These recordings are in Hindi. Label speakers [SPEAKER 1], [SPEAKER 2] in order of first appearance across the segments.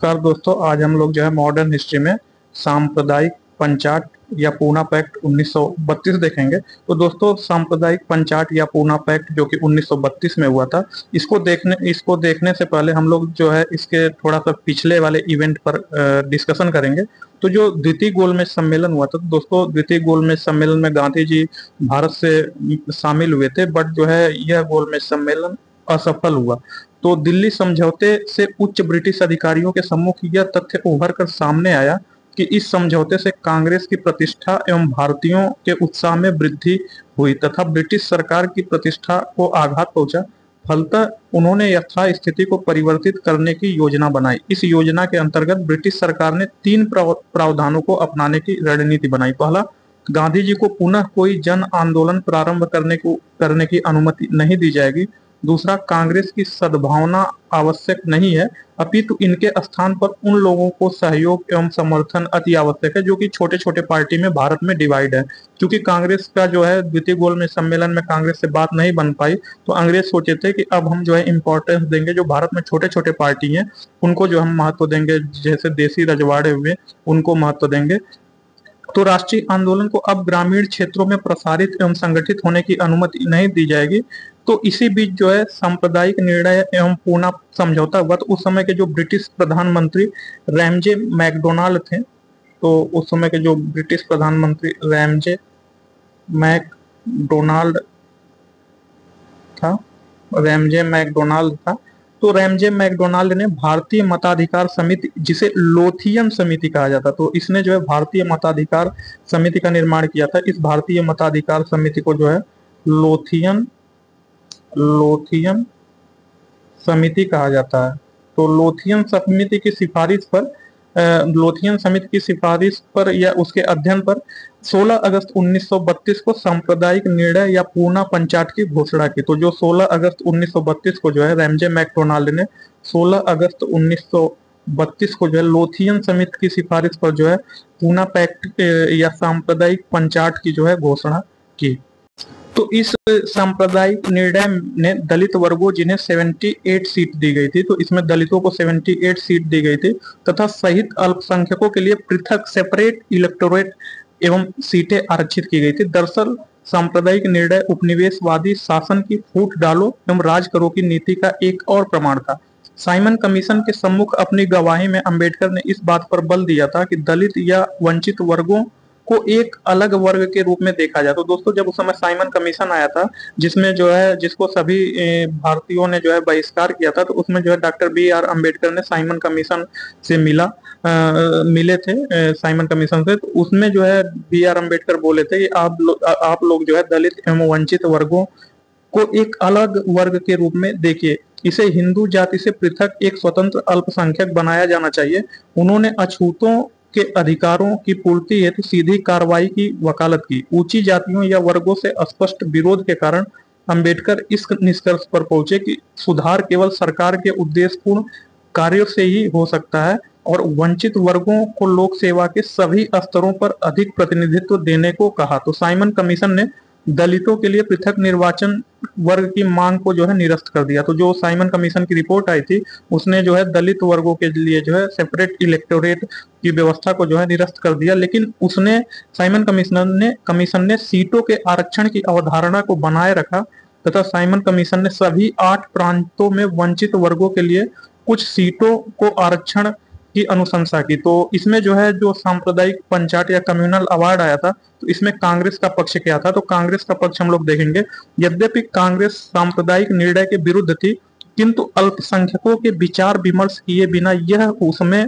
[SPEAKER 1] नमस्कार दोस्तों, आज हम लोग जो है मॉडर्न हिस्ट्री में सांप्रदायिक पंचाट या पूना पैक्ट 1932 देखेंगे। तो दोस्तों, सांप्रदायिक पंचाट या पूना पैक्ट जो कि 1932 में हुआ था, इसको देखने से पहले हम लोग जो है इसके थोड़ा सा पिछले वाले इवेंट पर डिस्कशन करेंगे। तो जो द्वितीय गोलमेज सम्मेलन हुआ था, तो दोस्तों द्वितीय गोलमेज सम्मेलन में गांधी जी भारत से शामिल हुए थे, बट जो है यह गोलमेज सम्मेलन असफल हुआ। तो दिल्ली समझौते से उच्च ब्रिटिश अधिकारियों के सम्मुख यह तथ्य उभर कर सामने आया कि इस समझौते से कांग्रेस की प्रतिष्ठा एवं भारतीयों के उत्साह में वृद्धि हुई तथा ब्रिटिश सरकार की प्रतिष्ठा को आघात पहुंचा। फलतः उन्होंने यथास्थिति को परिवर्तित करने की योजना बनाई। इस योजना के अंतर्गत ब्रिटिश सरकार ने तीन प्रावधानों को अपनाने की रणनीति बनाई। पहला, गांधी जी को पुनः कोई जन आंदोलन प्रारंभ करने की अनुमति नहीं दी जाएगी। दूसरा, कांग्रेस की सद्भावना आवश्यक नहीं है, अपितु इनके स्थान पर उन लोगों को सहयोग एवं समर्थन अति आवश्यक है जो कि छोटे छोटे पार्टी में भारत में डिवाइड है। क्योंकि कांग्रेस का जो है द्वितीय गोलमेज सम्मेलन में कांग्रेस से बात नहीं बन पाई, तो अंग्रेज सोचे थे कि अब हम जो है इम्पोर्टेंस देंगे जो भारत में छोटे छोटे पार्टी हैं उनको जो हम महत्व देंगे, जैसे देसी रजवाड़े हुए उनको महत्व देंगे। तो राष्ट्रीय आंदोलन को अब ग्रामीण क्षेत्रों में प्रसारित एवं संगठित होने की अनुमति नहीं दी जाएगी। तो इसी बीच जो है सांप्रदायिक निर्णय एवं पूना समझौता हुआ। तो उस समय के जो ब्रिटिश प्रधानमंत्री रैमजे मैकडोनाल्ड थे, तो उस समय के जो ब्रिटिश प्रधानमंत्री रैमजे मैकडोनाल्ड था रैमजे मैकडोनाल्ड था तो रैमजे मैकडोनाल्ड ने भारतीय मताधिकार समिति, जिसे लोथियन समिति कहा जाता, तो इसने जो है भारतीय मताधिकार समिति का निर्माण किया था। इस भारतीय मताधिकार समिति को जो है लोथियन समिति कहा जाता है। तो लोथियन समिति की सिफारिश पर या उसके अध्ययन पर 16 अगस्त 1932 को सांप्रदायिक निर्णय या पूना पंचाट की घोषणा की। तो जो 16 अगस्त 1932 को जो है रैमजे मैकडोनाल्ड ने 16 अगस्त 1932 को जो है लोथियन समिति की सिफारिश पर जो है पूना पैक्ट या सांप्रदायिक पंचाट की जो है घोषणा की। तो इस सांप्रदायिक निर्णय ने दलित वर्गों, जिन्हें 78 सीट दी गई थी, तो इसमें दलितों को 78 सीट दी गई थी तथा सहित अल्पसंख्यकों के लिए पृथक सेपरेट इलेक्टोरेट एवं सीटें आरक्षित की गई थी। दरअसल सांप्रदायिक निर्णय उपनिवेशवादी शासन की फूट डालो एवं राज करो की नीति का एक और प्रमाण था। साइमन कमीशन के सम्मुख अपनी गवाही में अंबेडकर ने इस बात पर बल दिया था कि दलित या वंचित वर्गों को एक अलग वर्ग के रूप में देखा जाए। तो दोस्तों, जब उस समय साइमन कमीशन आया था, जिसको सभी भारतीयों ने जो है बहिष्कार किया था, तो उसमें जो है डॉक्टर B.R. अम्बेडकर ने साइमन कमीशन से मिले थे साइमन कमीशन से। तो उसमें जो है B.R. अम्बेडकर बोले थे कि आप लोग जो है दलित एवं वंचित वर्गों को एक अलग वर्ग के रूप में देखिए, इसे हिंदू जाति से पृथक एक स्वतंत्र अल्पसंख्यक बनाया जाना चाहिए। उन्होंने अछूतों के अधिकारों की पूर्ति हेतु सीधी कार्रवाई की वकालत की। ऊंची जातियों या वर्गों से स्पष्ट विरोध के कारण अंबेडकर इस निष्कर्ष पर पहुंचे कि सुधार केवल सरकार के उद्देश्यपूर्ण कार्यों से ही हो सकता है और वंचित वर्गों को लोक सेवा के सभी स्तरों पर अधिक प्रतिनिधित्व देने को कहा। तो साइमन कमीशन ने दलितों के लिए पृथक निर्वाचन वर्ग की मांग को जो है निरस्त कर दिया। तो जो साइमन कमीशन की रिपोर्ट आई थी, उसने जो है दलित वर्गों के लिए जो है सेपरेट इलेक्टोरेट की व्यवस्था को जो है निरस्त कर दिया। लेकिन साइमन कमीशन ने सीटों के आरक्षण की अवधारणा को बनाए रखा तथा साइमन कमीशन ने सभी 8 प्रांतों में वंचित वर्गों के लिए कुछ सीटों को आरक्षण की अनुशंसा की। तो इसमें जो है जो सांप्रदायिक पंचाट या कम्युनल अवार्ड आया था, तो इसमें कांग्रेस का पक्ष क्या था, तो कांग्रेस का पक्ष हम लोग देखेंगे। यद्यपि कांग्रेस सांप्रदायिक निर्णय के विरुद्ध थी, किंतु अल्पसंख्यकों के विचार विमर्श किए बिना यह उसमें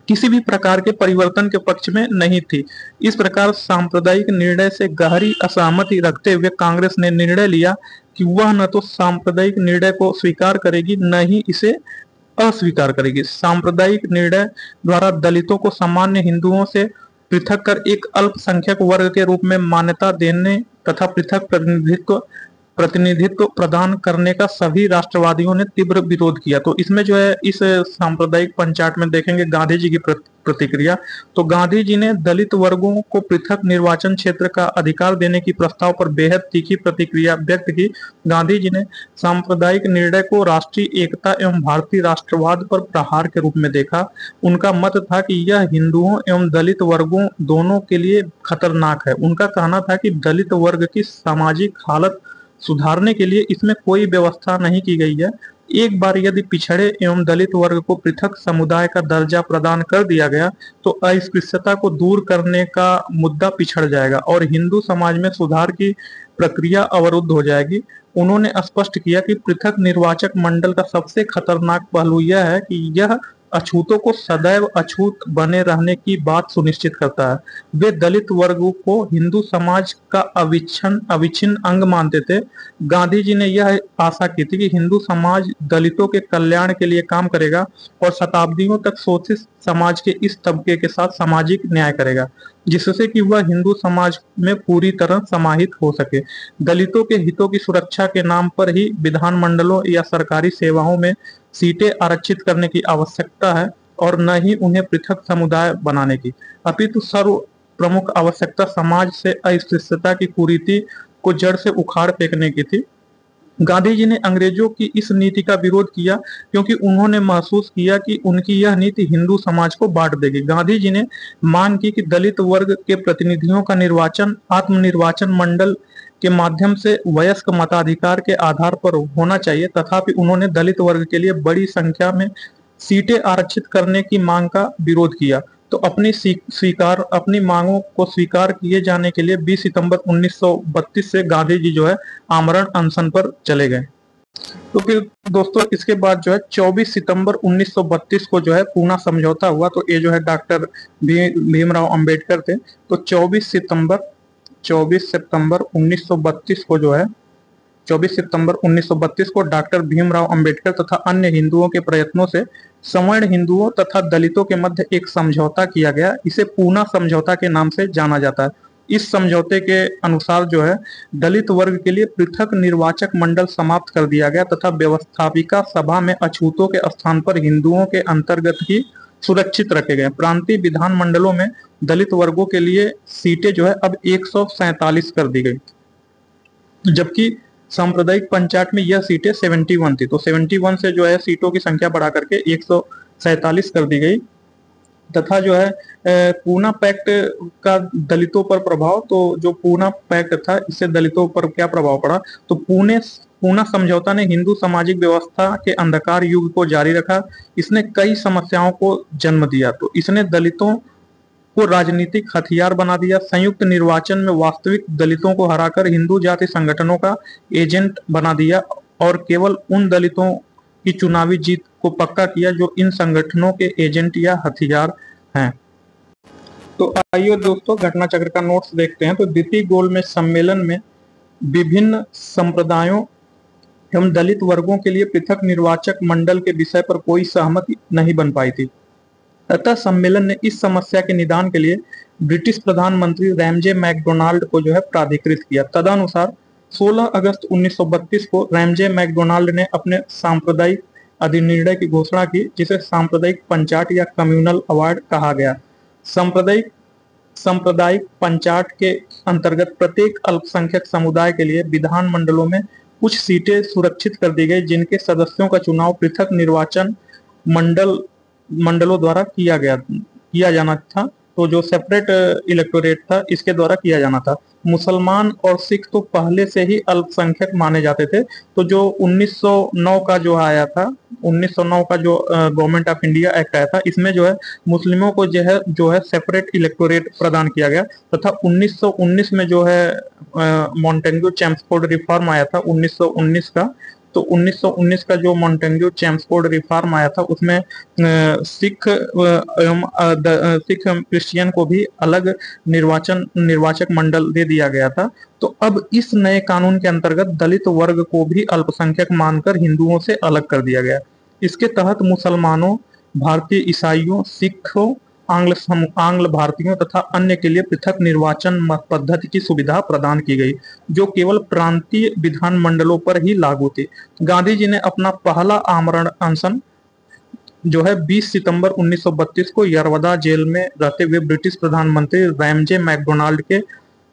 [SPEAKER 1] किसी भी प्रकार के परिवर्तन के पक्ष में नहीं थी। इस प्रकार सांप्रदायिक निर्णय से गहरी असहमति रखते हुए कांग्रेस ने निर्णय लिया कि वह न तो सांप्रदायिक निर्णय को स्वीकार करेगी, न ही इसे अस्वीकार करेगी। सांप्रदायिक निर्णय द्वारा दलितों को सामान्य हिंदुओं से पृथक कर एक अल्पसंख्यक वर्ग के रूप में मान्यता देने तथा पृथक प्रतिनिधित्व प्रतिनिधित्व प्रदान करने का सभी राष्ट्रवादियों ने तीव्र विरोध किया। तो इसमें जो है इस सांप्रदायिक पंचायत में देखेंगे गांधी जी की प्रतिक्रिया। तो गांधी जी ने दलित वर्गों को पृथक निर्वाचन क्षेत्र का अधिकार देने की प्रस्ताव पर बेहद तीखी प्रतिक्रिया व्यक्त की। गांधी जी ने सांप्रदायिक निर्णय को राष्ट्रीय एकता एवं भारतीय राष्ट्रवाद पर प्रहार के रूप में देखा। उनका मत था कि यह हिंदुओं एवं दलित वर्गों दोनों के लिए खतरनाक है। उनका कहना था कि दलित वर्ग की सामाजिक हालत सुधारने के लिए इसमें कोई व्यवस्था नहीं की गई है। एक बार यदि पिछड़े एवं दलित वर्ग को पृथक समुदाय का दर्जा प्रदान कर दिया गया तो अस्पृश्यता को दूर करने का मुद्दा पिछड़ जाएगा और हिंदू समाज में सुधार की प्रक्रिया अवरुद्ध हो जाएगी। उन्होंने स्पष्ट किया कि पृथक निर्वाचक मंडल का सबसे खतरनाक पहलू यह है कि यह अछूतों को सदैव अछूत बने रहने की बात सुनिश्चित करता है। वे दलित वर्गों को हिंदू समाज का अविच्छिन्न अंग मानते थे। गांधी जी ने यह आशा की थी कि हिंदू समाज दलितों के कल्याण के लिए काम करेगा और शताब्दियों तक शोषित समाज के इस तबके के साथ सामाजिक न्याय करेगा, जिससे कि वह हिंदू समाज में पूरी तरह समाहित हो सके। दलितों के हितों की सुरक्षा के नाम पर ही विधानमंडलों या सरकारी सेवाओं में सीटें आरक्षित करने की आवश्यकता है और न ही उन्हें पृथक समुदाय बनाने की, अपितु सर्व प्रमुख आवश्यकता समाज से अस्पृश्यता की कुरीति को जड़ से उखाड़ फेंकने की थी। गांधी जी ने अंग्रेजों की इस नीति का विरोध किया क्योंकि उन्होंने महसूस किया कि उनकी यह नीति हिंदू समाज को बांट देगी। गांधी जी ने मांग की कि दलित वर्ग के प्रतिनिधियों का निर्वाचन आत्मनिर्वाचन मंडल के माध्यम से वयस्क मताधिकार के आधार पर होना चाहिए। तथापि उन्होंने दलित वर्ग के लिए बड़ी संख्या में सीटें आरक्षित करने की मांग का विरोध किया। तो अपनी मांगों को स्वीकार किए जाने के लिए 20 सितंबर 1932 से गांधी जी जो है आमरण अनशन पर चले गए। तो फिर दोस्तों इसके बाद जो है 24 सितंबर 1932 को जो है पूना समझौता हुआ। तो ये जो है डॉक्टर भीमराव अंबेडकर थे। तो 24 सितंबर 1932 को जो है 24 सितंबर 1932 को डॉक्टर भीमराव अंबेडकर तथा अन्य हिंदुओं के प्रयत्नों से सवर्ण हिंदुओं तथा दलितों के मध्य एक समझौता किया गया। इसे पूना समझौता के नाम से जाना जाता है। इस समझौते के अनुसार जो है दलित वर्ग के लिए पृथक निर्वाचक मंडल समाप्त कर दिया गया तथा व्यवस्थापिका सभा में अछूतों के स्थान पर हिंदुओं के अंतर्गत ही सुरक्षित रखे गए। प्रांतीय विधान मंडलों में दलित वर्गों के लिए सीटें जो है अब 147 कर दी गई, जबकि सांप्रदायिक पंचायत में यह सीटें 71 थी। तो 71 से जो है सीटों की संख्या बढ़ा करके 147 कर दी गई। तथा जो है पूना पैक्ट का दलितों पर प्रभाव, तो जो पूना पैक्ट था इससे दलितों पर क्या प्रभाव पड़ा, तो पूना समझौता ने हिंदू सामाजिक व्यवस्था के अंधकार युग को जारी रखा। इसने कई समस्याओं को जन्म दिया। तो इसने दलितों को राजनीतिक हथियार बना दिया। संयुक्त निर्वाचन में वास्तविक दलितों को हराकर हिंदू जाति संगठनों का एजेंट बना दिया और केवल उन दलितों की चुनावी जीत को पक्का किया जो इन संगठनों के एजेंट या हथियार हैं। तो आइए दोस्तों घटना चक्र का नोट्स देखते हैं। तो द्वितीय गोलमेज सम्मेलन में विभिन्न संप्रदायों एवं दलित वर्गों के लिए पृथक निर्वाचक मंडल के विषय पर कोई सहमति नहीं बन पाई थी। अतः सम्मेलन ने इस समस्या के निदान के लिए ब्रिटिश प्रधानमंत्री रैमजे मैकडोनाल्ड को जो है प्राधिकृत किया। तदनुसार 16 अगस्त 1932 को रैमजे मैकडोनाल्ड ने अपने सांप्रदायिक अधिनिर्णय की घोषणा की, जिसे सांप्रदायिक पंचायत या कम्युनल अवार्ड कहा गया। सांप्रदायिक पंचायत के अंतर्गत प्रत्येक अल्पसंख्यक समुदाय के लिए विधान मंडलों में कुछ सीटें सुरक्षित कर दी गई, जिनके सदस्यों का चुनाव पृथक निर्वाचन मंडलों द्वारा किया जाना था। तो जो सेपरेट इलेक्टोरेट था इसके द्वारा किया जाना था। मुसलमान और सिख तो पहले से ही अल्पसंख्यक माने जाते थे। तो जो 1909 का जो आया था, 1909 का जो गवर्नमेंट ऑफ इंडिया एक्ट आया था, इसमें जो है मुस्लिमों को जो है सेपरेट इलेक्टोरेट प्रदान किया गया। तथा 1919 में जो है मॉन्टेग्यू चैम्सफोर्ड रिफॉर्म आया था 1919 का। तो 1919 का जो मॉन्टेग्यू चैम्सफोर्ड रिफॉर्म आया था उसमें सिख क्रिश्चियन को भी अलग निर्वाचक मंडल दे दिया गया था। तो अब इस नए कानून के अंतर्गत दलित वर्ग को भी अल्पसंख्यक मानकर हिंदुओं से अलग कर दिया गया। इसके तहत मुसलमानों, भारतीय ईसाइयों, सिखों आंग्ल भारतीयों तथा अन्य के लिए पृथक निर्वाचन पद्धति की सुविधा प्रदान की गई, जो केवल प्रांतीय विधान मंडलों पर ही लागू थी। गांधी जी ने अपना पहला आमरण अनशन जो है 20 सितंबर 1932 को यरवदा जेल में रहते हुए ब्रिटिश प्रधानमंत्री रैमजे मैकडोनाल्ड के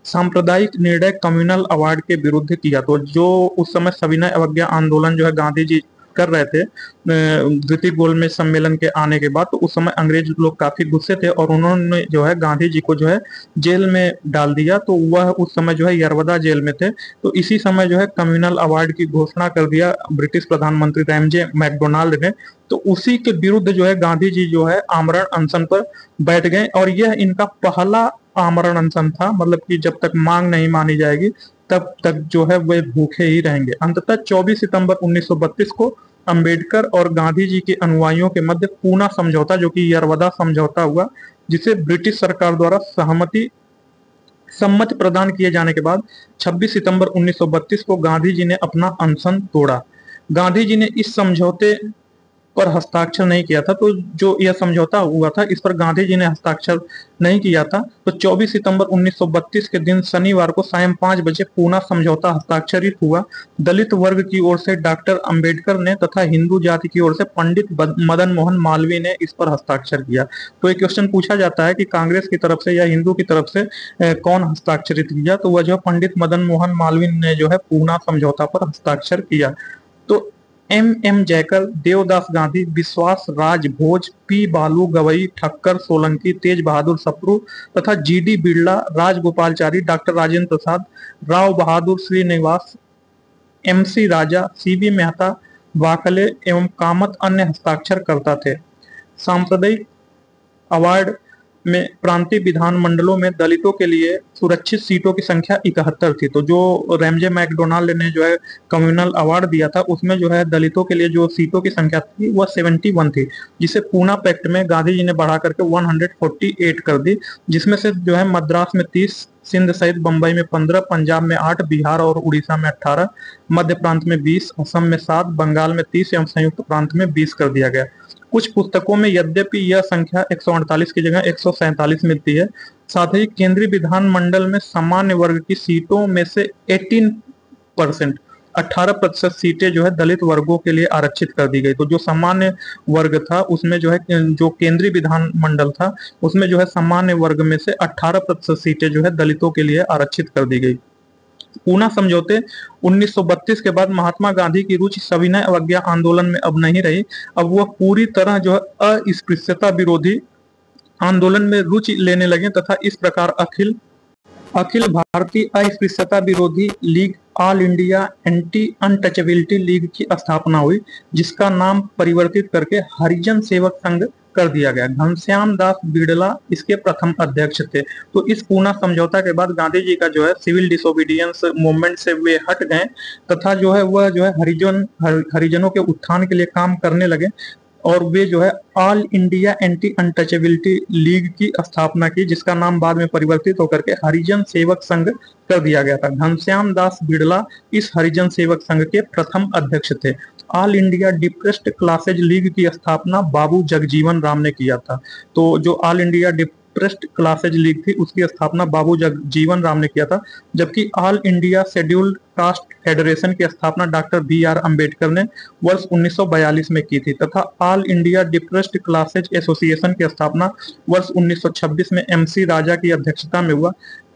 [SPEAKER 1] सांप्रदायिक निर्णय कम्युनल अवार्ड के विरुद्ध किया। तो जो उस समय सविनय अवज्ञा आंदोलन जो है गांधी जी कर रहे थे द्वितीय गोलमेज सम्मेलन के आने के बाद, तो उस समय अंग्रेज लोग काफी गुस्से थे और उन्होंने जो है गांधी जी को जो है जेल में डाल दिया। तो वह उस समय जो है यरवदा जेल में थे। तो इसी समय जो है कम्युनल अवार्ड की घोषणा कर दिया ब्रिटिश प्रधानमंत्री रैमजे मैकडोनाल्ड ने। तो उसी के विरुद्ध जो है गांधी जी जो है आमरण अनशन पर बैठ गए और यह इनका पहला आमरण अनशन था, मतलब कि जब तक मांग नहीं मानी जाएगी तब तक जो है वे भूखे ही रहेंगे। अंततः 24 सितंबर 1932 को अंबेडकर और गांधी जी के अनुयायियों के मध्य पूना समझौता, जो कि यरवदा समझौता हुआ, जिसे ब्रिटिश सरकार द्वारा सम्मति प्रदान किए जाने के बाद 26 सितंबर 1932 को गांधी जी ने अपना अनशन तोड़ा। गांधी जी ने इस समझौते पर हस्ताक्षर नहीं किया था। तो जो यह समझौता हुआ था इस पर गांधी जी ने हस्ताक्षर नहीं किया था। तो 24 सितंबर 1932 के दिन शनिवार को सायं 5 बजे पूना समझौता हस्ताक्षरित हुआ। दलित वर्ग की ओर से डॉक्टर अंबेडकर ने तथा हिंदू जाति की ओर से पंडित मदन मोहन मालवीय ने इस पर हस्ताक्षर किया। तो एक क्वेश्चन पूछा जाता है कि कांग्रेस की तरफ से या हिंदू की तरफ से कौन हस्ताक्षरित किया, तो वह जो पंडित मदन मोहन मालवीय ने जो है पूना समझौता पर हस्ताक्षर किया। तो एम जयकर, देवदास गांधी, विश्वास राज भोज, पी बालू गवई, ठक्कर सोलंकी, तेज बहादुर सप्रू तथा GD Birla, Rajagopalachari, doctor Rajendra Prasad, Rao Bahadur Srinivas, MC राजा, सीवी मेहता, वाकले एवं कामत अन्य हस्ताक्षर करता थे। सांप्रदायिक अवार्ड में प्रांतीय विधान मंडलों में दलितों के लिए सुरक्षित सीटों की संख्या 71 थी। तो जो रैमजे मैकडोनाल्ड ने जो है कम्युनल अवार्ड दिया था उसमें जो है दलितों के लिए जो सीटों की संख्या थी वह 71 थी, जिसे पूना पैक्ट में गांधी जी ने बढ़ा करके 148 कर दी, जिसमें से जो है मद्रास में 30, सिंध सहित बंबई में 15, पंजाब में 8, बिहार और उड़ीसा में 18, मध्य प्रांत में 20, असम में 7, बंगाल में 30 एवं संयुक्त प्रांत में 20 कर दिया गया। कुछ पुस्तकों में यद्यपि यह संख्या 148 की जगह 147 मिलती है। साथ ही केंद्रीय विधान मंडल में सामान्य वर्ग की सीटों में से 18% सीटें जो है दलित वर्गों के लिए आरक्षित कर दी गई। तो जो सामान्य वर्ग था उसमें जो है जो केंद्रीय विधान मंडल था उसमें जो है सामान्य वर्ग में से 18% सीटें जो है दलितों के लिए आरक्षित कर दी गई। पूना समझौते 1932 के बाद महात्मा गांधी की रुचि सविनय अवज्ञा आंदोलन में अब नहीं रही। अब वह पूरी तरह जो है अस्पृश्यता विरोधी आंदोलन में रुचि लेने लगे तथा इस प्रकार अखिल भारतीय अस्पृश्यता विरोधी league, all India anti untouchability league की स्थापना हुई, जिसका नाम परिवर्तित करके हरिजन सेवक संघ कर दिया गया। घनश्याम दास बिड़ला इसके प्रथम अध्यक्ष थे। तो इस पूना समझौता के बाद गांधी जी का जो है सिविल डिसोबीडियंस मूवमेंट से वे हट गए तथा जो है वह जो है हरिजनों के उत्थान के लिए काम करने लगे और वे जो है all India anti untouchability league की स्थापना की, जिसका नाम बाद में परिवर्तित होकर के हरिजन सेवक संघ कर दिया गया था। घनश्याम दास बिड़ला इस हरिजन सेवक संघ के प्रथम अध्यक्ष थे। All India depressed classes league की स्थापना बाबू जगजीवन राम ने किया था। तो जो all India depressed classes league थी उसकी स्थापना बाबू जगजीवन राम ने किया था, जबकि all India scheduled caste federation की स्थापना डॉक्टर BR अम्बेडकर ने वर्ष 1942 में की थी तथा all India depressed classes association की स्थापना वर्ष 1926 में MC राजा की अध्यक्षता में हुआ।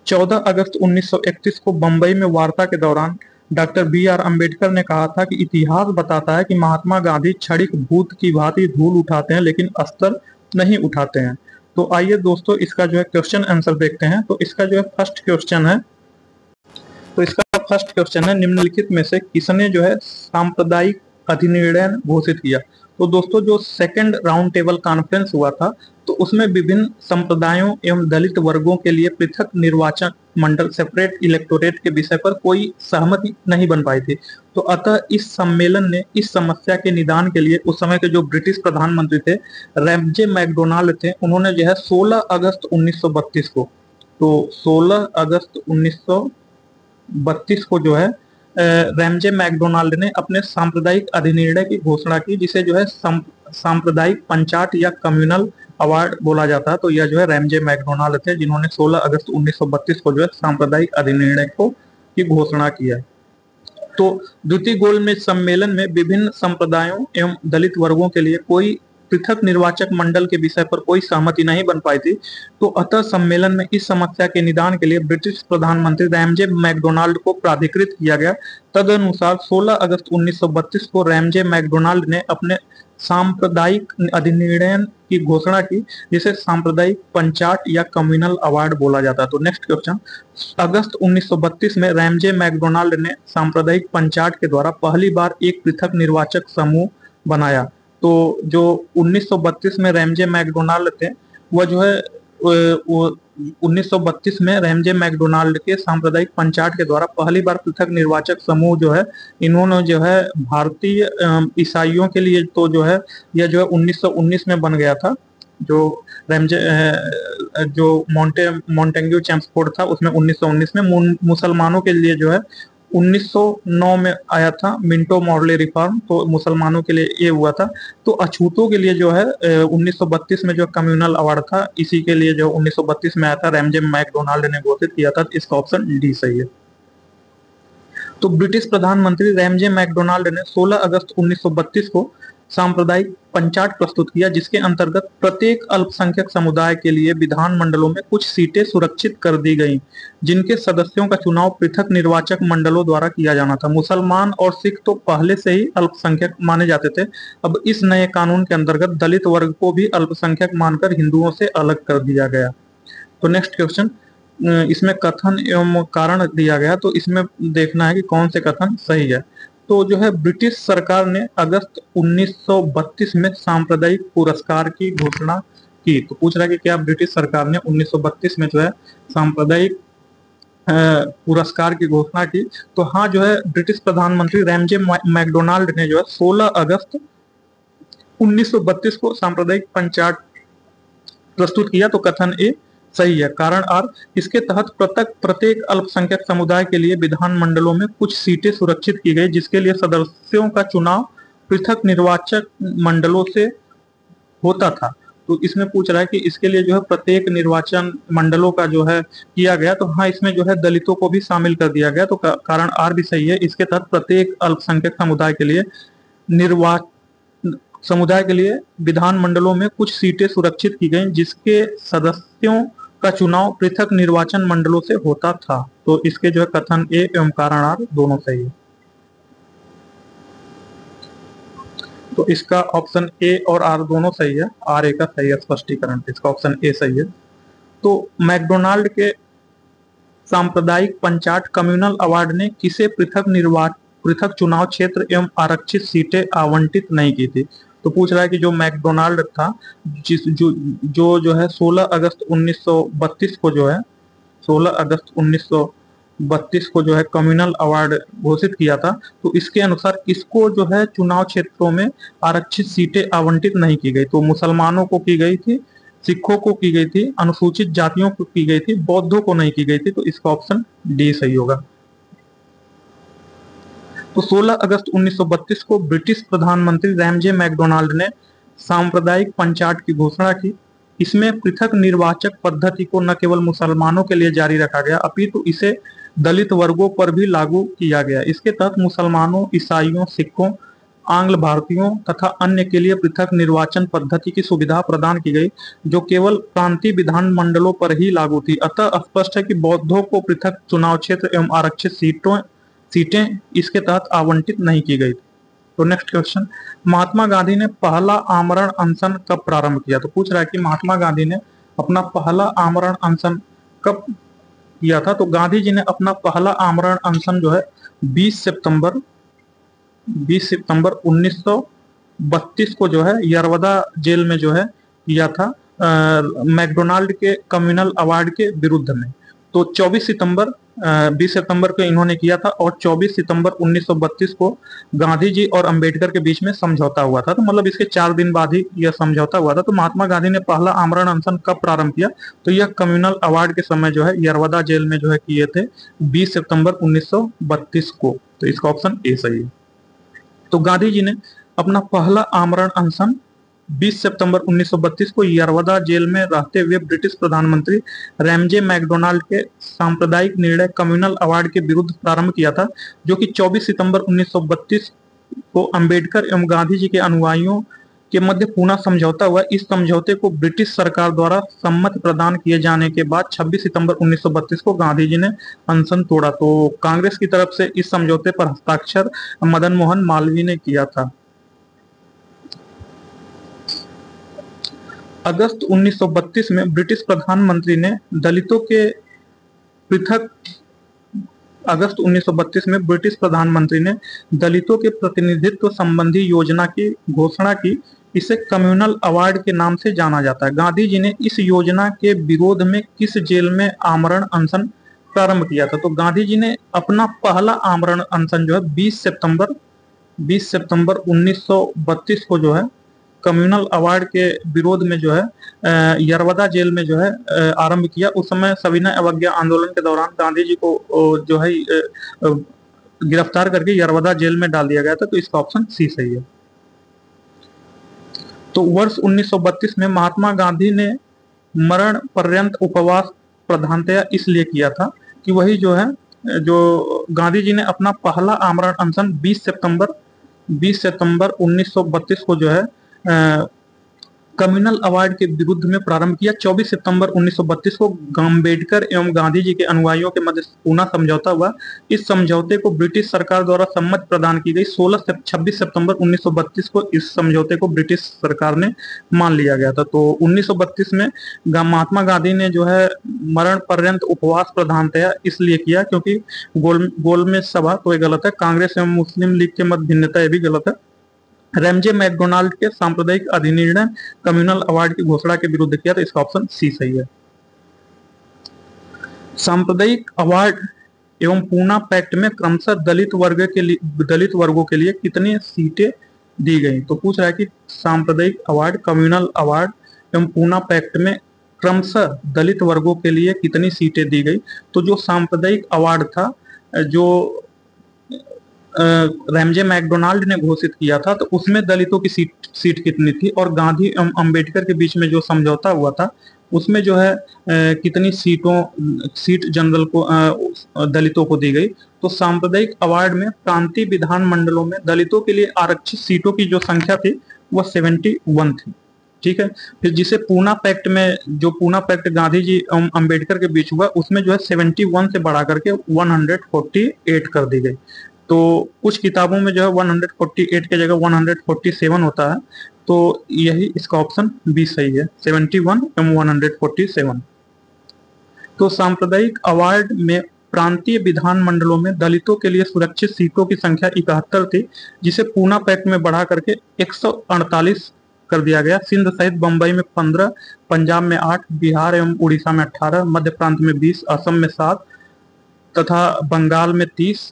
[SPEAKER 1] 14 अगस्त 1931 को बंबई में वार्ता के दौरान डॉक्टर BR अम्बेडकर ने कहा था कि इतिहास बताता है कि महात्मा गांधी क्षणिक भूत की भांति धूल उठाते हैं लेकिन अस्त्र नहीं उठाते हैं। तो आइए दोस्तों इसका जो है क्वेश्चन आंसर देखते हैं। तो इसका जो है फर्स्ट क्वेश्चन है, तो इसका फर्स्ट क्वेश्चन है निम्नलिखित में से किसने जो है सांप्रदायिक अधिनिर्णय घोषित किया। तो दोस्तों जो सेकंड राउंड टेबल कॉन्फ्रेंस हुआ था तो उसमें विभिन्न संप्रदायों एवं दलित वर्गों के लिए पृथक निर्वाचन मंडल सेपरेट इलेक्टोरेट के विषय पर कोई सहमति नहीं बन पाई थी। तो अतः इस सम्मेलन ने इस समस्या के निदान के लिए उस समय के जो ब्रिटिश प्रधानमंत्री थे रैमजे मैकडोनाल्ड थे, उन्होंने जो है 16 अगस्त 1932 को, तो 16 अगस्त 1932 को जो है रैमजे मैकडोनाल्ड ने अपने सांप्रदायिक अधिनिर्णय की घोषणा की, जिसे जो है सांप्रदायिक पंचायत या कम्युनल अवार्ड बोला जाता है। तो यह जो है रैमजे मैकडोनाल्ड थे जिन्होंने 16 अगस्त 1932 को जो है सांप्रदायिक अधिनिर्णय को की घोषणा किया। तो द्वितीय गोलमेज सम्मेलन में विभिन्न संप्रदायों एवं दलित वर्गों के लिए कोई पृथक निर्वाचक मंडल के विषय पर कोई सहमति नहीं बन पाई थी। तो अतः सम्मेलन में इस समस्या के निदान के लिए ब्रिटिश प्रधानमंत्री रैमजे मैकडोनाल्ड को प्राधिकृत किया गया। तदनुसार 16 अगस्त 1932 को रैमजे मैकडोनाल्ड ने अपने सांप्रदायिक अधिनिर्णय की घोषणा की, जिसे सांप्रदायिक पंचाट या कम्युनल अवार्ड बोला जाता है। तो नेक्स्ट क्वेश्चन, अगस्त 1932 में रैमजे मैकडोनाल्ड ने सांप्रदायिक पंचाट के द्वारा पहली बार एक पृथक निर्वाचक समूह बनाया। तो जो 1932 में रैमजे मैकडोनाल्ड थे वह जो है वो 1932 में रैमजे मैकडोनाल्ड के सांप्रदायिक पंचाट के द्वारा पहली बार पृथक निर्वाचक समूह जो है इन्होंने जो है भारतीय ईसाइयों के लिए तो जो है यह जो है 1919 में बन गया था। जो रैमजे जो मॉन्टेग्यू चेम्सफोर्ड था उसमें 1919 में, मुसलमानों के लिए जो है 1909 में आया था मिंटो मॉर्ले रिफॉर्म, तो मुसलमानों के लिए ये हुआ था। तो अछूतों के लिए जो है 1932 में जो कम्युनल अवार्ड था इसी के लिए जो 1932 में आया था, रैमजे मैकडोनाल्ड ने घोषित किया था। इसका ऑप्शन डी सही है। तो ब्रिटिश प्रधानमंत्री रैमजे मैकडोनाल्ड ने 16 अगस्त 1932 को सांप्रदायिक पंचाट प्रस्तुत किया, जिसके अंतर्गत प्रत्येक अल्पसंख्यक समुदाय के लिए विधानमंडलों में कुछ सीटें सुरक्षित कर दी गईं, जिनके सदस्यों का चुनाव पृथक निर्वाचक मंडलों द्वारा किया जाना था। मुसलमान और सिख तो पहले से ही अल्पसंख्यक माने जाते थे। अब इस नए कानून के अंतर्गत दलित वर्ग को भी अल्पसंख्यक मानकर हिंदुओं से अलग कर दिया गया। तो नेक्स्ट क्वेश्चन, इसमें कथन एवं कारण दिया गया, तो इसमें देखना है कि कौन से कथन सही है। तो जो है ब्रिटिश सरकार ने अगस्त 1932 में सांप्रदायिक पुरस्कार की घोषणा की। तो पूछ रहा है कि क्या ब्रिटिश सरकार ने 1932 में जो है सांप्रदायिक पुरस्कार की घोषणा की। तो हाँ, जो है ब्रिटिश प्रधानमंत्री रैमजे मैकडोनाल्ड ने जो है 16 अगस्त 1932 को सांप्रदायिक पंचाट प्रस्तुत किया। तो कथन ए सही है। कारण आर, इसके तहत प्रत्येक अल्पसंख्यक समुदाय के लिए विधानमंडलों में कुछ सीटें सुरक्षित की गई, जिसके लिए सदस्यों का चुनाव पृथक निर्वाचक मंडलों से होता था। तो इसमें पूछ रहा है कि इसके लिए जो है प्रत्येक निर्वाचन मंडलों का जो है किया गया। तो हाँ, इसमें जो है दलितों को भी शामिल कर दिया गया। तो कारण आर भी सही है। इसके तहत प्रत्येक अल्पसंख्यक समुदाय के लिए विधानमंडलों में कुछ सीटें सुरक्षित की गई, जिसके सदस्यों का चुनाव पृथक निर्वाचन मंडलों से होता था। तो इसके जो है कथन ए एवं कारण आर दोनों सही है। तो इसका ऑप्शन ए और आर दोनों सही है। आर ए का सही है स्पष्टीकरण, इसका ऑप्शन ए सही है। तो मैकडोनाल्ड के सांप्रदायिक पंचाट कम्युनल अवार्ड ने किसे पृथक चुनाव क्षेत्र एवं आरक्षित सीटें आवंटित नहीं की थी। तो पूछ रहा है कि जो मैकडोनाल्ड था जो है 16 अगस्त 1932 को जो है 16 अगस्त 1932 को जो है कम्युनल अवार्ड घोषित किया था। तो इसके अनुसार किसको जो है चुनाव क्षेत्रों में आरक्षित सीटें आवंटित नहीं की गई। तो मुसलमानों को की गई थी, सिखों को की गई थी, अनुसूचित जातियों को की गई थी, बौद्धों को नहीं की गई थी। तो इसका ऑप्शन डी सही होगा। तो 16 अगस्त 1932 को ब्रिटिश प्रधानमंत्री रैमजे मैकडोनाल्ड ने सांप्रदायिक पंचाट की घोषणा की। इसमें पृथक निर्वाचक पद्धति को न केवल मुसलमानों के लिए जारी रखा गया, अपितु इसे दलित वर्गों पर भी लागू किया गया। इसके तहत मुसलमानों, ईसाइयों, सिखों, आंग्ल भारतीयों तथा अन्य के लिए पृथक निर्वाचन पद्धति की सुविधा प्रदान की गई, जो केवल प्रांतीय विधान मंडलों पर ही लागू थी। अतः स्पष्ट है कि बौद्धों को पृथक चुनाव क्षेत्र एवं आरक्षित सीटें इसके तहत आवंटित नहीं की गई। तो नेक्स्ट क्वेश्चन, महात्मा गांधी ने पहला आमरण अनशन कब प्रारंभ किया। तो पूछ रहा है कि महात्मा गांधी ने अपना पहला आमरण अनशन कब किया था। तो गांधी जी ने अपना पहला आमरण अनशन जो है 20 सितंबर 1932 को जो है यरवदा जेल में जो है किया था मैकडोनाल्ड के कम्युनल अवार्ड के विरुद्ध में। तो 20 सितंबर को इन्होंने किया था और 24 सितंबर 1932 को गांधी जी और अंबेडकर के बीच में समझौता हुआ था। तो मतलब इसके 4 दिन बाद ही यह समझौता हुआ था। तो महात्मा गांधी ने पहला आमरण अनशन कब प्रारंभ किया। तो यह कम्युनल अवार्ड के समय जो है यरवदा जेल में जो है किए थे 20 सितंबर 1932 को। तो इसका ऑप्शन ए सही है। तो गांधी जी ने अपना पहला आमरण अनशन 20 सितंबर 1932 को यरवदा जेल में रहते हुए ब्रिटिश प्रधानमंत्री रैमजे मैकडोनाल्ड के सांप्रदायिक निर्णय कम्युनल अवार्ड के विरुद्ध प्रारंभ किया था, जो कि 24 सितंबर 1932 को अंबेडकर एवं गांधी जी के अनुयायियों के मध्य पूना समझौता हुआ। इस समझौते को ब्रिटिश सरकार द्वारा सम्मति प्रदान किए जाने के बाद 26 सितंबर 1932 को गांधी जी ने अनशन तोड़ा। तो कांग्रेस की तरफ से इस समझौते पर हस्ताक्षर मदन मोहन मालवीय ने किया था। अगस्त 1932 में ब्रिटिश प्रधानमंत्री ने दलितों के पृथक अगस्त 1932 में ब्रिटिश प्रधानमंत्री ने दलितों के प्रतिनिधित्व संबंधी योजना की घोषणा की। इसे कम्युनल अवार्ड के नाम से जाना जाता है। गांधी जी ने इस योजना के विरोध में किस जेल में आमरण अनशन प्रारंभ किया था? तो गांधी जी ने अपना पहला आमरण अनशन जो है 20 सितंबर 1932 को जो है कम्युनल अवार्ड के विरोध में जो है यरवदा जेल में जो है आरंभ किया। उस समय सविनय अवज्ञा आंदोलन के दौरान गांधी जी को जो है गिरफ्तार करके यरवदा जेल में डाल दिया गया था। तो इसका ऑप्शन सी सही है। तो वर्ष 1932 में महात्मा गांधी ने मरण पर्यंत उपवास प्रधानतया इसलिए किया था कि वही जो है जो गांधी जी ने अपना पहला आमरण अनशन 20 सितंबर 1932 को जो है कम्युनल अवार्ड के विरुद्ध में प्रारंभ किया। 24 सितंबर 1932 को अम्बेडकर एवं गांधी जी के अनुयायियों के मध्य पूना समझौता हुआ। इस समझौते को ब्रिटिश सरकार द्वारा सम्मति प्रदान की गई। 26 सितंबर 1932 को इस समझौते को ब्रिटिश सरकार ने मान लिया गया था। तो 1932 में महात्मा गांधी ने जो है मरण पर्यंत उपवास प्रधानतया इसलिए किया क्योंकि गोलमेज सभा, तो ये गलत है। कांग्रेस एवं मुस्लिम लीग के मध्य भिन्नता, ये भी गलत है। रैमजे मैकडोनाल्ड के सांप्रदायिक अधिनिर्णय कम्युनल अवार्ड की घोषणा के विरुद्ध किया, तो इसका ऑप्शन सी सही है। सांप्रदायिक अवार्ड एवं पूना पैक्ट में क्रमशः दलित वर्गों के लिए कितनी सीटें दी गई? तो पूछ रहा है कि सांप्रदायिक अवार्ड, कम्युनल अवार्ड एवं पूना पैक्ट में क्रमशः दलित वर्गों के लिए कितनी सीटें दी गई? तो जो सांप्रदायिक अवार्ड था, जो रैमजे मैकडोनाल्ड ने घोषित किया था, तो उसमें दलितों की सीट कितनी थी? और गांधी एवं अंबेडकर के बीच में जो समझौता हुआ था उसमें जो है कितनी सीट जनरल को दलितों को दी गई? तो सांप्रदायिक अवार्ड में प्रांतीय विधान मंडलों में दलितों के लिए आरक्षित सीटों की जो संख्या थी वह 71 थी। ठीक है। फिर जिसे पूना पैक्ट में, जो पूना पैक्ट गांधी जी एवं अंबेडकर के बीच हुआ, उसमें जो है 71 से बढ़ा करके 148 कर दी गई। तो कुछ किताबों में जो है 148 के जगह 147 होता है। तो यही इसका ऑप्शन बी सही है, 71 एवं 147। तो सांप्रदायिक अवार्ड में प्रांतीय विधान मंडलों में दलितों के लिए सुरक्षित सीटों की संख्या 71 थी, जिसे पूना पैक्ट में बढ़ा करके 148 कर दिया गया। सिंध सहित बंबई में 15, पंजाब में 8, बिहार एवं उड़ीसा में 18, मध्य प्रांत में 20, असम में 7 तथा बंगाल में 30।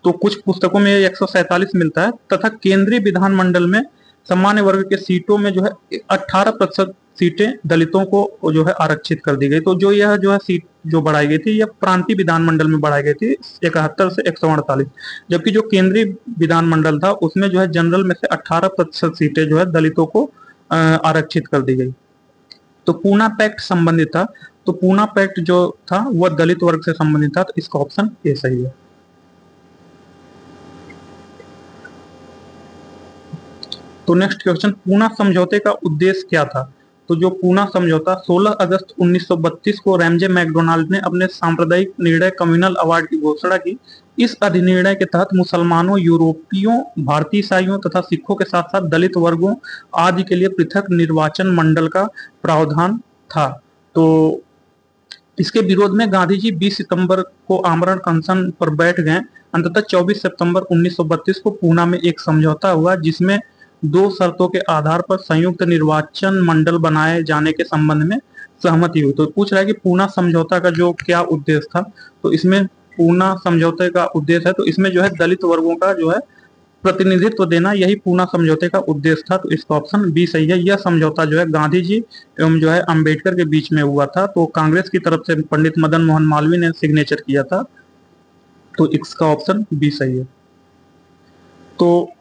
[SPEAKER 1] तो कुछ पुस्तकों में 147 मिलता है। तथा केंद्रीय विधानमंडल में सामान्य वर्ग के सीटों में जो है 18% सीटें दलितों को जो है आरक्षित कर दी गई। तो जो यह जो है सीट जो बढ़ाई गई थी, यह प्रांतीय विधानमंडल में बढ़ाई गई थी 71 से 148, जबकि जो केंद्रीय विधानमंडल था उसमें जो है जनरल में से 18% सीटें जो है दलितों को आरक्षित कर दी गई। तो पूना पैक्ट संबंधित था, तो पूना पैक्ट जो था वह दलित वर्ग से संबंधित था। तो इसका ऑप्शन ए सही है। तो नेक्स्ट क्वेश्चन, पूना समझौते का उद्देश्य क्या था? तो जो पूना समझौता 16 अगस्त 1932 को रैमजे मैकडोनाल्ड ने अपने सांप्रदायिक निर्णय कम्युनल अवार्ड की घोषणा की। इस अधिनिर्णय के तहत मुसलमानों, यूरोपियों, भारतीय ईसाइयों तथा सिखों के साथ साथ दलित वर्गों आदि के लिए पृथक निर्वाचन मंडल का प्रावधान था। तो इसके विरोध में गांधी जी 20 सितंबर को आमरण अनशन पर बैठ गए। अंततः 24 सितंबर 1932 को पूना में एक समझौता हुआ, जिसमें 2 शर्तों के आधार पर संयुक्त निर्वाचन मंडल बनाए जाने के संबंध में सहमति हुई। तो पूछ रहा है कि पूना समझौता का जो क्या उद्देश्य था? तो इसमें पूना समझौते का उद्देश्य है, तो इसमें जो है दलित वर्गों का जो है प्रतिनिधित्व देना, यही पूना समझौते का उद्देश्य था। तो इसका ऑप्शन बी सही है। यह समझौता जो है गांधी जी एवं जो है अंबेडकर के बीच में हुआ था। तो कांग्रेस की तरफ से पंडित मदन मोहन मालवीय ने सिग्नेचर किया था। तो इसका ऑप्शन बी सही है। तो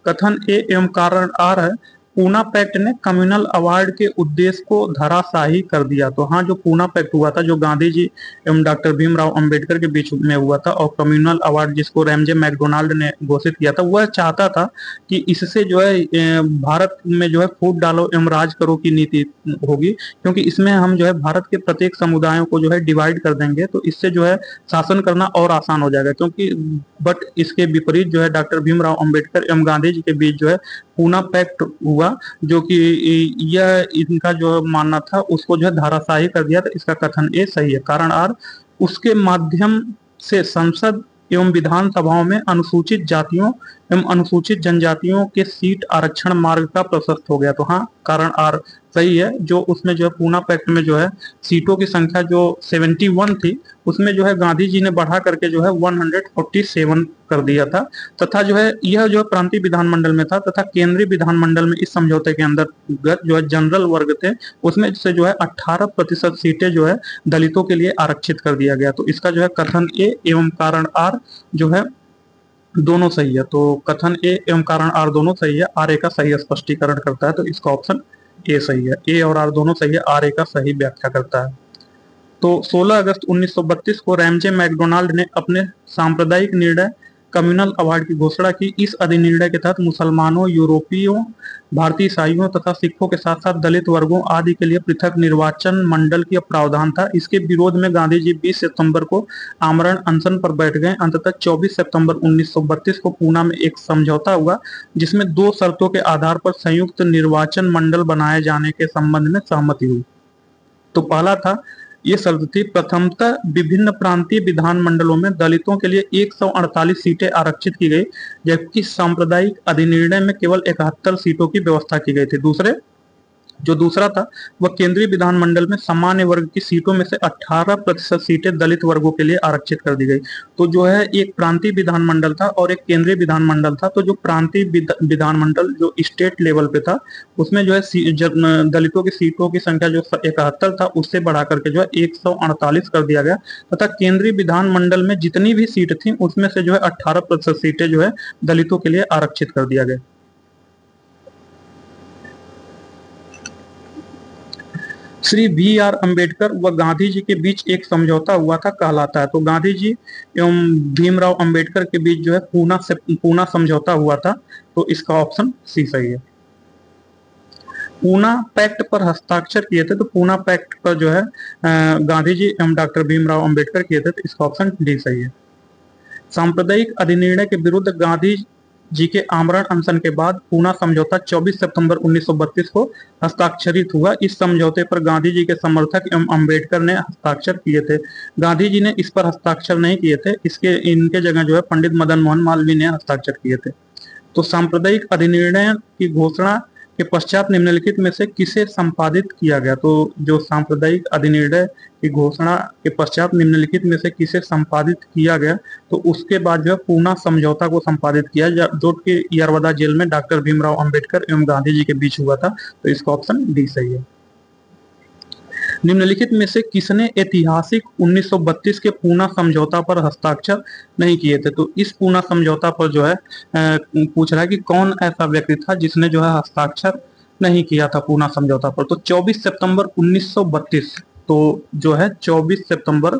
[SPEAKER 1] कथन ए एवं कारण आर है, पूना पैक्ट ने कम्युनल अवार्ड के उद्देश्य को धराशाही कर दिया। तो हाँ, जो पूना पैक्ट हुआ था, जो गांधी जी एवं डॉक्टर भीमराव अंबेडकर के बीच में हुआ था, और कम्युनल अवार्ड जिसको रैमजे मैकडोनाल्ड ने घोषित किया था, वह चाहता था कि इससे जो है भारत में जो है फूट डालो एवं राज करो की नीति होगी, क्योंकि इसमें हम जो है भारत के प्रत्येक समुदायों को जो है डिवाइड कर देंगे, तो इससे जो है शासन करना और आसान हो जाएगा। क्योंकि बट इसके विपरीत जो है डॉक्टर भीमराव अंबेडकर एवं गांधी जी के बीच जो है पूना पैक्ट हुआ, जो कि यह इनका जो मानना था उसको जो है धाराशाही कर दिया। तो इसका कथन ए सही है। कारण आर, उसके माध्यम से संसद एवं विधानसभाओं में अनुसूचित जातियों एवं अनुसूचित जनजातियों के सीट आरक्षण मार्ग का प्रशस्त हो गया। तो हाँ, कारण आर सही है। जो उसमें जो है पूना पैक्ट में जो है सीटों की संख्या जो 71 थी, उसमें जो है गांधी जी ने बढ़ा करके जो है 147 कर दिया था। तथा जो है यह जो प्रांतीय विधानमंडल में था, तथा केंद्रीय विधानमंडल में इस समझौते के अंतर्गत जो है जनरल वर्ग थे, उसमें से जो है 18% सीटें जो है दलितों के लिए आरक्षित कर दिया गया। तो इसका जो है कथन ए एवं कारण आर जो है दोनों सही है। तो कथन ए एवं कारण आर दोनों सही है। आर ए का सही स्पष्टीकरण करता है, तो इसका ऑप्शन ए सही है। ए और आर दोनों सही है, आर ए का सही व्याख्या करता है। तो 16 अगस्त 1932 को रैमजे मैकडोनाल्ड ने अपने सांप्रदायिक निर्णय कम्युनल अवार्ड की घोषणा की। इस अधिनिर्णय के तहत मुसलमानों, यूरोपियों, भारतीय ईसाइयों तथा सिखों के साथ साथ दलित वर्गों आदि के लिए पृथक निर्वाचन मंडल की प्रावधान था। इसके विरोध में गांधी जी 20 सितंबर को आमरण अनशन पर बैठ गए। अंततः 24 सितंबर 1932 को पूना में एक समझौता हुआ, जिसमें 2 शर्तों के आधार पर संयुक्त निर्वाचन मंडल बनाए जाने के संबंध में सहमति हुई। तो पहला था, ये शर्त थी, प्रथमतः विभिन्न प्रांतीय विधान मंडलों में दलितों के लिए 148 सीटें आरक्षित की गई, जबकि सांप्रदायिक अधिनिर्णय में केवल 71 सीटों की व्यवस्था की गई थी। जो दूसरा था, वह केंद्रीय विधानमंडल में सामान्य वर्ग की सीटों में से 18% सीटें दलित वर्गों के लिए आरक्षित कर दी गई। तो जो है एक प्रांतीय विधानमंडल था और एक केंद्रीय विधानमंडल था। तो जो प्रांतीय विधानमंडल जो स्टेट लेवल पे था, उसमें जो है दलितों की सीटों की संख्या जो 71 था, उससे बढ़ा करके जो है 148 कर दिया गया। तथा केंद्रीय विधानमंडल में जितनी भी सीट थी, उसमें से जो है 18% सीटें जो है दलितों के लिए आरक्षित कर दिया गया। श्री बी आर अम्बेडकर व गांधी जी के बीच एक समझौता हुआ था कहलाता है। तो गांधी जी एवं भीमराव अम्बेडकर के बीच जो है पूना समझौता हुआ था। तो इसका ऑप्शन सी सही है। पूना पैक्ट पर हस्ताक्षर किए थे। तो पूना पैक्ट पर जो है गांधी जी एवं डॉक्टर भीमराव अम्बेडकर किए थे। तो इसका ऑप्शन डी सही है। सांप्रदायिक अधिनिर्णय के विरुद्ध गांधी जी के आमरण अनशन के बाद पूना समझौता 24 सितंबर 1932 को हस्ताक्षरित हुआ। इस समझौते पर गांधी जी के समर्थक एवं अम्बेडकर ने हस्ताक्षर किए थे। गांधी जी ने इस पर हस्ताक्षर नहीं किए थे, इनके जगह जो है पंडित मदन मोहन मालवीय ने हस्ताक्षर किए थे। तो सांप्रदायिक अधिनिर्णय की घोषणा के पश्चात निम्नलिखित में से किसे संपादित किया गया? तो जो सांप्रदायिक अधिनिर्णय की घोषणा के पश्चात निम्नलिखित में से किसे संपादित किया गया? तो उसके बाद जो है पूना समझौता को संपादित किया, जो कि यरवदा जेल में डॉक्टर भीमराव अंबेडकर एवं गांधी जी के बीच हुआ था। तो इसका ऑप्शन डी सही है। निम्नलिखित में से किसने ऐतिहासिक 1932 के पूना समझौता पर हस्ताक्षर नहीं किए थे? तो इस पूना समझौता पर जो है पूछ रहा है कि कौन ऐसा व्यक्ति था जिसने जो है हस्ताक्षर नहीं किया था पूना समझौता पर। तो 24 सितंबर 1932, तो जो है 24 सितंबर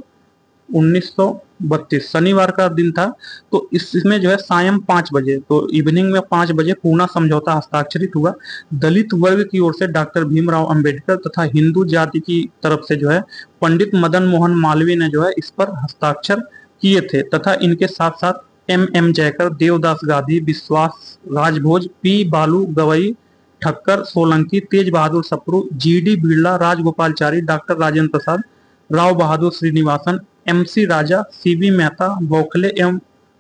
[SPEAKER 1] 1932 शनिवार का दिन था। तो इसमें जो है सायं 5 बजे, तो इवनिंग में 5 बजे पूना समझौता हस्ताक्षरित हुआ। दलित वर्ग की ओर से डॉक्टर भीमराव अंबेडकर तथा हिंदू जाति की तरफ से जो है पंडित मदन मोहन मालवीय ने जो है इस पर हस्ताक्षर किए थे। तथा इनके साथ साथ एम जयकर, देवदास गांधी, विश्वास राजभोज, पी बालू गवई, ठक्कर सोलंकी, तेज बहादुर Sapru, GD. Birla, Rajagopalachari, doctor Rajendra Prasad, Rao Bahadur Srinivasan, MC. राजा, सी.वी. मेहता, गोखले एवं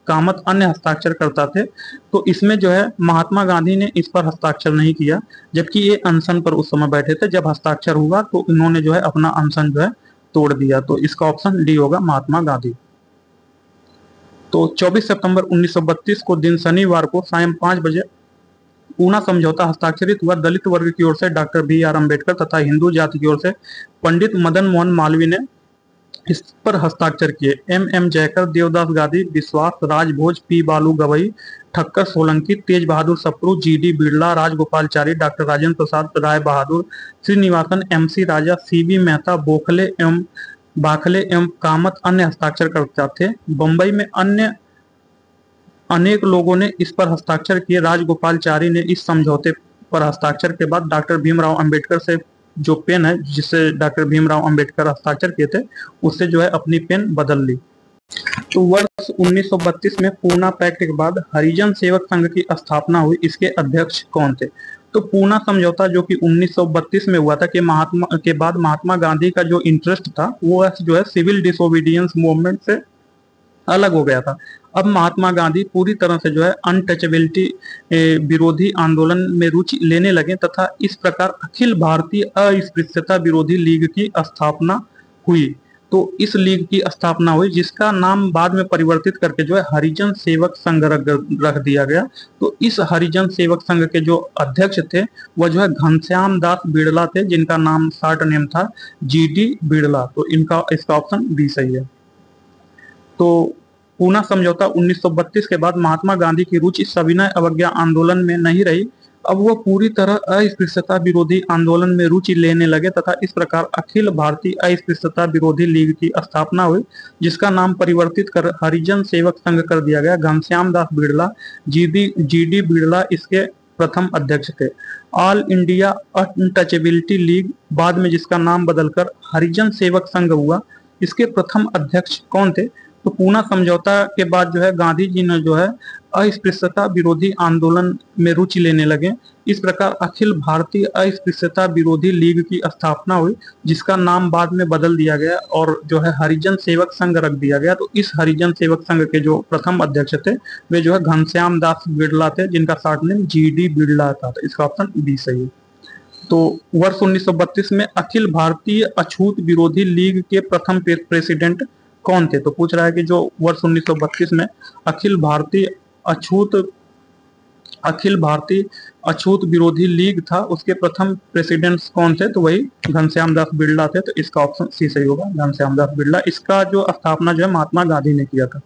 [SPEAKER 1] कामत अन्य हस्ताक्षर करता थे। तो इसमें जो है महात्मा गांधी ने इस पर हस्ताक्षर नहीं किया, जबकि ये अनशन पर उस समय बैठे थे। जब हस्ताक्षर हुआ तो इन्होंने जो है अपना अनशन जो है तोड़ दिया। तो इसका ऑप्शन डी होगा, महात्मा गांधी। तो 24 सितंबर 1932 को दिन शनिवार को सायं 5 बजे पूना समझौता हस्ताक्षरित हुआ। दलित वर्ग की ओर से डॉक्टर बी आर अम्बेडकर तथा हिंदू जाति की ओर से पंडित मदन मोहन मालवीय ने इस पर हस्ताक्षर किए? एम जयकर, देवदास गांधी, विश्वास राजभोज, पी बालू गवई, ठक्कर सोलंकी, तेज बहादुर Sapru, GD. Birla, Rajagopalachari, doctor Rajendra Prasad, Rai Bahadur, Srinivasan, MC. राजा, सी.वी. मेहता, बाखले एवं कामत अन्य हस्ताक्षरकर्ता थे। बंबई में अन्य अनेक लोगों ने इस पर हस्ताक्षर किए। राजगोपालचारी ने इस समझौते पर हस्ताक्षर के बाद डॉक्टर भीमराव अंबेडकर से जो पेन है जिससे डॉक्टर भीमराव अंबेडकर हस्ताक्षर किए थे, उससे जो है अपनी पेन बदल ली। तो वर्ष 1932 में पूना पैक्ट के बाद हरिजन सेवक संघ की स्थापना हुई। इसके अध्यक्ष कौन थे? तो पूना समझौता जो कि 1932 में हुआ था कि महात्मा गांधी का जो इंटरेस्ट था वो जो है सिविल डिसोबीडियंस मूवमेंट से अलग हो गया था। अब महात्मा गांधी पूरी तरह से जो है अनटचेबिलिटी विरोधी आंदोलन में रुचि लेने लगे तथा इस प्रकार अखिल भारतीय अस्पृश्यता विरोधी लीग की स्थापना हुई। तो इस लीग की स्थापना हुई जिसका नाम बाद में परिवर्तित करके जो है हरिजन सेवक संघ रख दिया गया। तो इस हरिजन सेवक संघ के जो अध्यक्ष थे वह जो है घनश्याम दास बिड़ला थे, जिनका नाम शॉर्ट नेम था जी.डी. बिड़ला। तो इसका ऑप्शन बी सही है। तो पूना समझौता 1932 के बाद महात्मा गांधी की रुचि सविनय अवज्ञा आंदोलन में नहीं रही। अब वो पूरी तरह अस्पृश्यता विरोधी आंदोलन में रुचि लेने लगे तथा इस प्रकार अखिल भारतीय अस्पृश्यता विरोधी लीग की स्थापना हुई जिसका नाम परिवर्तित कर हरिजन सेवक संघ कर दिया गया। घनश्याम दास बिड़ला, जी.डी. बिड़ला इसके प्रथम अध्यक्ष थे। ऑल इंडिया अनटचेबिलिटी लीग बाद में जिसका नाम बदलकर हरिजन सेवक संघ हुआ, इसके प्रथम अध्यक्ष कौन थे? तो पूना समझौता के बाद जो है गांधी जी ने जो है अस्पृश्यता विरोधी आंदोलन में रुचि लेने लगे। इस प्रकार अखिल भारतीय अस्पृश्यता विरोधी लीग की स्थापना हुई जिसका नाम बाद में बदल दिया गया और जो है हरिजन सेवक संघ रख दिया गया। तो इस हरिजन सेवक संघ के जो प्रथम अध्यक्ष थे वे जो है घनश्याम दास बिड़ला थे, जिनका शॉर्ट नेम जी.डी. बिड़ला था। तो इसका ऑप्शन बी सही है। तो वर्ष 1932 में अखिल भारतीय अछूत विरोधी लीग के प्रथम प्रेसिडेंट कौन थे? तो पूछ रहा है कि जो वर्ष 1932 में अखिल भारतीय अछूत विरोधी लीग था उसके प्रथम प्रेसिडेंट्स कौन थे? तो वही घनश्याम दास बिड़ला थे। तो इसका ऑप्शन सी सही होगा, घनश्याम दास बिड़ला। इसका जो स्थापना जो है महात्मा गांधी ने किया था।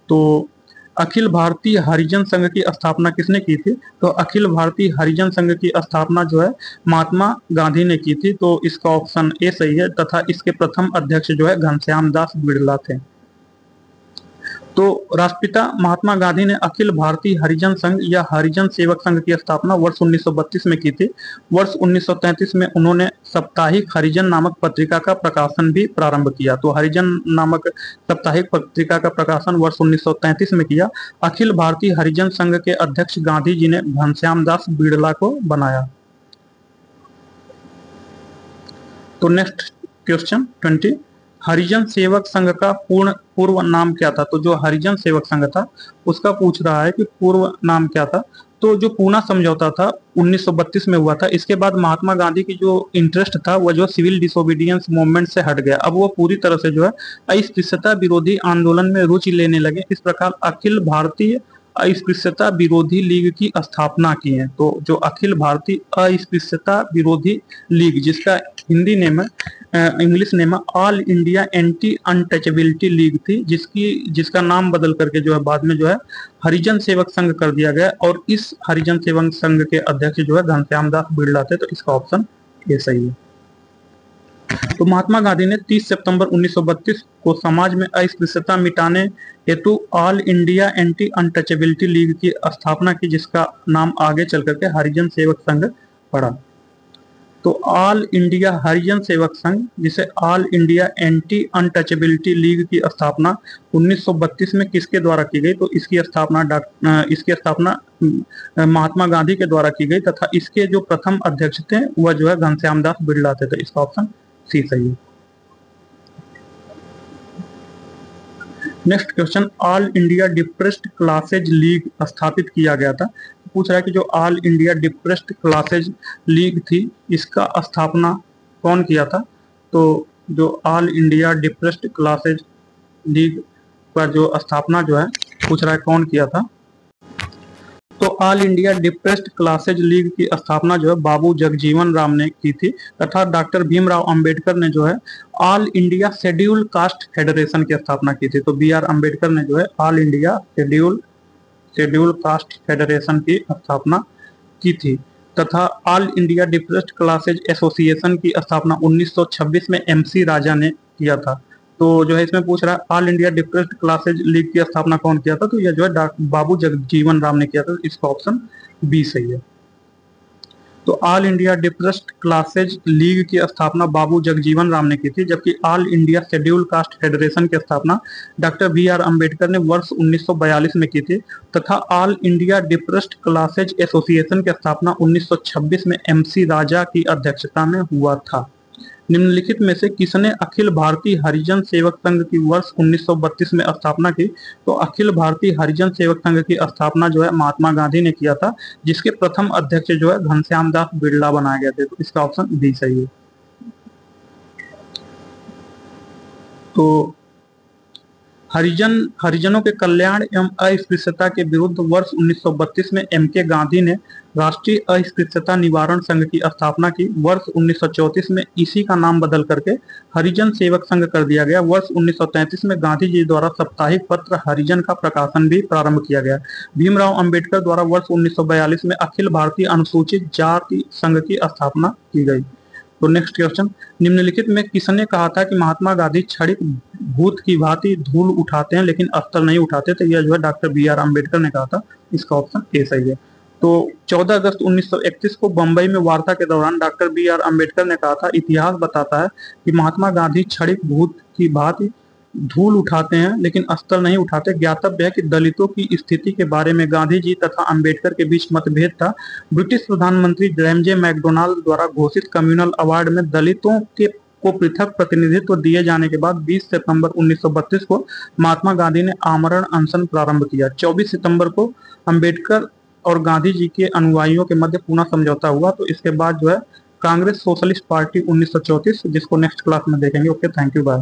[SPEAKER 1] तो अखिल भारतीय हरिजन संघ की स्थापना किसने की थी? तो अखिल भारतीय हरिजन संघ की स्थापना जो है महात्मा गांधी ने की थी। तो इसका ऑप्शन ए सही है तथा इसके प्रथम अध्यक्ष जो है घनश्याम दास बिड़ला थे। तो राष्ट्रपिता महात्मा गांधी ने अखिल भारतीय हरिजन संघ या हरिजन सेवक संघ की स्थापना वर्ष 1932 में की थी। वर्ष 1933 में उन्होंने साप्ताहिक हरिजन नामक पत्रिका का प्रकाशन भी प्रारंभ किया। तो हरिजन नामक साप्ताहिक पत्रिका का प्रकाशन वर्ष 1933 में किया। अखिल भारतीय हरिजन संघ के अध्यक्ष गांधी जी ने घनश्याम दास बिड़ला को बनाया। तो नेक्स्ट क्वेश्चन 20, हरिजन सेवक संघ का पूर्व नाम क्या था? तो जो हरिजन सेवक संघ था उसका पूछ रहा है कि पूर्व नाम क्या था। तो जो पूना समझौता था 1932 में हुआ था, इसके बाद महात्मा गांधी की जो इंटरेस्ट था वह जो सिविल डिसोबीडियंस मूवमेंट से हट गया। अब वो पूरी तरह से जो है अस्पृश्यता विरोधी आंदोलन में रुचि लेने लगे। इस प्रकार अखिल भारतीय अस्पृश्यता विरोधी लीग की स्थापना की है। तो जो अखिल भारतीय अस्पृश्यता विरोधी लीग जिसका हिंदी नेम है इंग्लिश नेम है all India anti untouchability league थी, जिसका नाम बदल करके जो है बाद में जो है हरिजन सेवक संघ कर दिया गया और इस हरिजन सेवक संघ के अध्यक्ष जो है घनश्याम दास बिड़ला थे। तो इसका ऑप्शन ये सही है। तो महात्मा गांधी ने 30 सितंबर 1932 को समाज में अस्पृश्यता मिटाने हेतु all India anti untouchability league की स्थापना की जिसका नाम आगे चल करके हरिजन सेवक संघ पड़ा। तो ऑल इंडिया हरिजन सेवक संघ जिसे all India anti untouchability league की स्थापना 1932 में किसके द्वारा की गई? तो इसकी स्थापना महात्मा गांधी के द्वारा की गई तथा इसके जो प्रथम अध्यक्ष थे वह जो है घनश्याम दास बिड़ला थे। तो इसका ऑप्शन सी सही है। Next question, all India depressed classes league स्थापित किया गया था। पूछ रहा है कि जो all India depressed classes league थी इसका स्थापना कौन किया था? तो जो all India depressed classes league पर जो स्थापना जो है पूछ रहा है कौन किया था? तो all India depressed classes league की स्थापना जो है बाबू जगजीवन राम ने की थी, तथा डॉक्टर भीमराव अंबेडकर ने जो है all India schedule caste federation की स्थापना की थी। तो बी आर अम्बेडकर ने जो है all India schedule caste federation की स्थापना की थी, तथा all India depressed classes association की स्थापना 1926 में एमसी राजा ने किया था। तो जो है इसमें पूछ रहा है all India depressed classes league की स्थापना कौन किया था, तो यह जो है बाबू जगजीवन राम ने किया था। इसका ऑप्शन बी सही है। तो all India depressed classes league की स्थापना बाबू जगजीवन राम ने की थी, जबकि all India schedule caste federation की स्थापना डॉक्टर बी आर अम्बेडकर ने वर्ष 1942 में की थी, तथा all India depressed classes association की स्थापना 1926 में एमसी राजा की अध्यक्षता में हुआ था। निम्नलिखित में से किसने अखिल भारतीय हरिजन सेवक संघ की वर्ष 1932 में स्थापना की, तो अखिल भारतीय हरिजन सेवक संघ की स्थापना जो है महात्मा गांधी ने किया था, जिसके प्रथम अध्यक्ष जो है घनश्याम दास बिरला बनाए गए थे। तो इसका ऑप्शन बी सही है। तो हरिजनों के कल्याण एवं अस्पृश्यता के विरुद्ध वर्ष 1932 में एम के गांधी ने राष्ट्रीय अस्पृश्यता निवारण संघ की स्थापना की। वर्ष 1934 में इसी का नाम बदल करके हरिजन सेवक संघ कर दिया गया। वर्ष 1933 में गांधी जी द्वारा साप्ताहिक पत्र हरिजन का प्रकाशन भी प्रारंभ किया गया। भीमराव अंबेडकर द्वारा वर्ष 1942 में अखिल भारतीय अनुसूचित जाति संघ की स्थापना की गई। तो नेक्स्ट क्वेश्चन, निम्नलिखित में किसने कहा था कि महात्मा गांधी क्षणिक भूत की भांति धूल उठाते हैं लेकिन अस्त्र नहीं उठाते? तो यह जो है डॉक्टर बी आर अम्बेडकर ने कहा था। इसका ऑप्शन ए सही है। तो 14 अगस्त 1931 को बंबई में वार्ता के दौरान डॉक्टर बी आर अम्बेडकर ने कहा था, इतिहास बताता है कि महात्मा गांधी क्षणिक भूत की भांति धूल उठाते हैं लेकिन अस्त्र नहीं उठाते। ज्ञातव्य है कि दलितों की स्थिति के बारे में गांधी जी तथा अंबेडकर के बीच मतभेद था। ब्रिटिश प्रधानमंत्री रैमजे मैकडोनाल्ड द्वारा घोषित कम्युनल अवार्ड में दलितों के को पृथक प्रतिनिधित्व दिए जाने के बाद 20 सितंबर 1932 को महात्मा गांधी ने आमरण अनशन प्रारंभ किया। 24 सितंबर को अंबेडकर और गांधी जी के अनुयायियों के मध्य पुनः समझौता हुआ। तो इसके बाद जो है कांग्रेस सोशलिस्ट पार्टी 1934, जिसको नेक्स्ट क्लास में देखेंगे। Okay, thank you, bye.